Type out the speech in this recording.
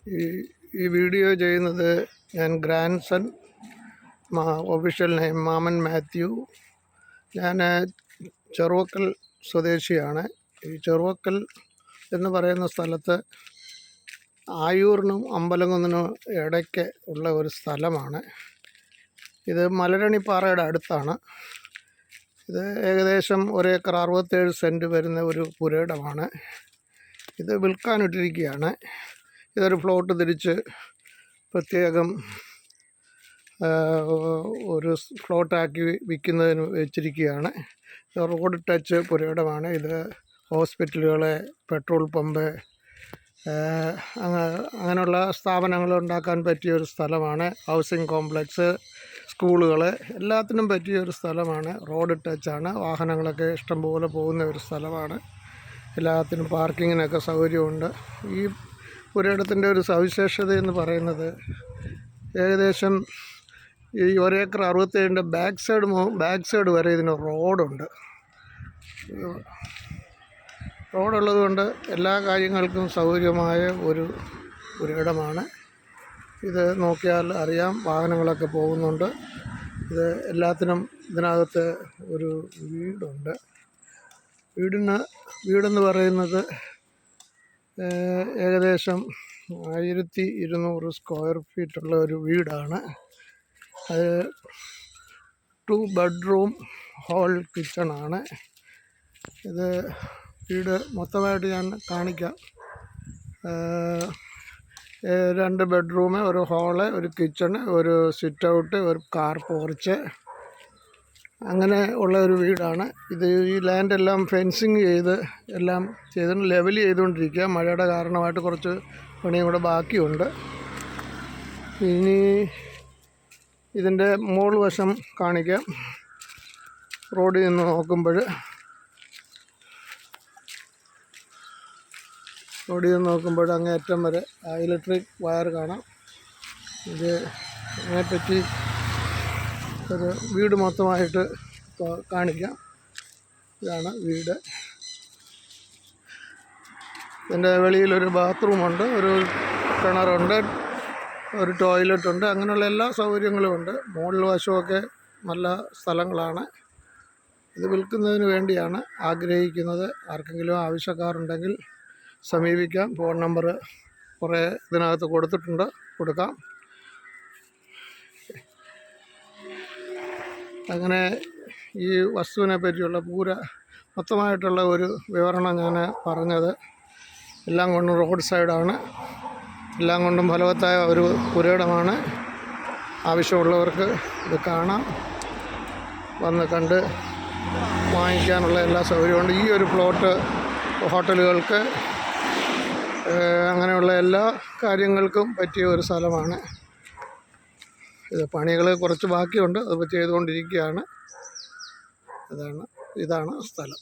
ഈ വീഡിയോ ചെയ്യുന്നത് ഞാൻ ഗ്രാൻഡ്സൺ, ഒഫീഷ്യൽ നെയിം മാമൻ മാത്യു. ഞാൻ ചെറുവക്കൽ സ്വദേശിയാണ്. ഈ ചെറുവക്കൽ എന്ന് പറയുന്ന സ്ഥലത്ത് ആയൂറിനും അമ്പലകുന്നിനും ഇടയ്ക്ക് ഉള്ള ഒരു സ്ഥലമാണ്. ഇത് മലരണിപ്പാറയുടെ അടുത്താണ്. ഇത് ഏകദേശം 1 ഏക്കർ 67 സെൻറ്റ് വരുന്ന ഒരു പുരയിടമാണ്. ഇത് വിൽക്കാനിട്ടിരിക്കുകയാണ്. ഇതൊരു പ്ലോട്ട് തിരിച്ച് പ്രത്യേകം ഒരു പ്ലോട്ടാക്കി വിൽക്കുന്നതിന് വെച്ചിരിക്കുകയാണ്. റോഡ് ടച്ച് പുരയിടമാണ്. ഇത് ഹോസ്പിറ്റലുകൾ, പെട്രോൾ പമ്പ്, അങ്ങനെയുള്ള സ്ഥാപനങ്ങൾ ഉണ്ടാക്കാൻ പറ്റിയ ഒരു സ്ഥലമാണ്. ഹൗസിംഗ് കോംപ്ലക്സ്, സ്കൂളുകൾ, എല്ലാത്തിനും പറ്റിയ ഒരു സ്ഥലമാണ്. റോഡ് ടച്ചാണ്. വാഹനങ്ങളൊക്കെ ഇഷ്ടംപോലെ പോകുന്ന ഒരു സ്ഥലമാണ്. എല്ലാത്തിനും പാർക്കിങ്ങിനൊക്കെ സൗകര്യമുണ്ട്. ഈ പുരയിടത്തിൻ്റെ ഒരു സവിശേഷത എന്ന് പറയുന്നത് ഏകദേശം ഈ 1 ഏക്കർ 67 ബാക്ക് സൈഡ് വരെ ഇതിന് റോഡുണ്ട്. റോഡുള്ളത് കൊണ്ട് എല്ലാ കാര്യങ്ങൾക്കും സൗകര്യമായ ഒരു പുരയിടമാണ്. ഇത് നോക്കിയാൽ അറിയാം, വാഹനങ്ങളൊക്കെ പോകുന്നുണ്ട്. ഇത് എല്ലാത്തിനും ഇതിനകത്ത് ഒരു വീടുണ്ട്. വീടെന്ന് പറയുന്നത് ഏകദേശം 1200 സ്ക്വയർ ഫീറ്റുള്ള ഒരു വീടാണ്. അത് 2 ബെഡ്റൂം ഹാൾ കിച്ചണാണ്. ഇത് വീട് മൊത്തമായിട്ട് ഞാൻ കാണിക്കാം. 2 ബെഡ്റൂം, ഒരു ഹാള്, ഒരു കിച്ചണ്, ഒരു സിറ്റ് ഔട്ട്, ഒരു കാർ പോർച്ച്, അങ്ങനെ ഉള്ള ഒരു വീടാണ്. ഇത് ഈ ലാൻഡെല്ലാം ഫെൻസിങ് എല്ലാം ലെവൽ ചെയ്തുകൊണ്ടിരിക്കുക. മഴയുടെ കാരണമായിട്ട് കുറച്ച് പണിയും കൂടെ ബാക്കിയുണ്ട്. ഇനി ഇതിൻ്റെ മുകൾ വശം കാണിക്കാം. റോഡിൽ നിന്ന് നോക്കുമ്പോൾ അങ്ങേയറ്റം വരെ ഇലക്ട്രിക് വയർ കാണാം. അതിനെപ്പറ്റി ഒരു വീട് മൊത്തമായിട്ട് കാണിക്കാം. ഇതാണ് വീട്. ഇതിൻ്റെ വെളിയിലൊരു ബാത്റൂമുണ്ട്, ഒരു കിണറുണ്ട്, ഒരു ടോയ്ലറ്റുണ്ട്. അങ്ങനെയുള്ള എല്ലാ സൗകര്യങ്ങളും ഉണ്ട്. മുകളിൽ വശമൊക്കെ നല്ല സ്ഥലങ്ങളാണ്. ഇത് വിൽക്കുന്നതിന് വേണ്ടിയാണ് ആഗ്രഹിക്കുന്നത്. ആർക്കെങ്കിലും ആവശ്യക്കാരുണ്ടെങ്കിൽ സമീപിക്കാം. ഫോൺ നമ്പർ കുറേ ഇതിനകത്ത് കൊടുത്തിട്ടുണ്ട്, കൊടുക്കാം. അങ്ങനെ ഈ വസ്തുവിനെ പറ്റിയുള്ള മൊത്തമായിട്ടുള്ള ഒരു വിവരണം ഞാൻ പറഞ്ഞത്. എല്ലാം കൊണ്ടും റോഡ് സൈഡാണ്. എല്ലാം കൊണ്ടും ഫലവത്തായ ഒരു പുരയിടമാണ്. ആവശ്യമുള്ളവർക്ക് ഇത് കാണാം, വന്ന് കണ്ട് വാങ്ങിക്കാനുള്ള എല്ലാ സൗകര്യമുണ്ട്. ഈ ഒരു പ്ലോട്ട് ഹോട്ടലുകൾക്ക്, അങ്ങനെയുള്ള എല്ലാ കാര്യങ്ങൾക്കും പറ്റിയ ഒരു സ്ഥലമാണ്. ഇത് പണികൾ കുറച്ച് ബാക്കിയുണ്ട്, അത് ചെയ്തുകൊണ്ടിരിക്കുകയാണ്. ഇതാണ് സ്ഥലം.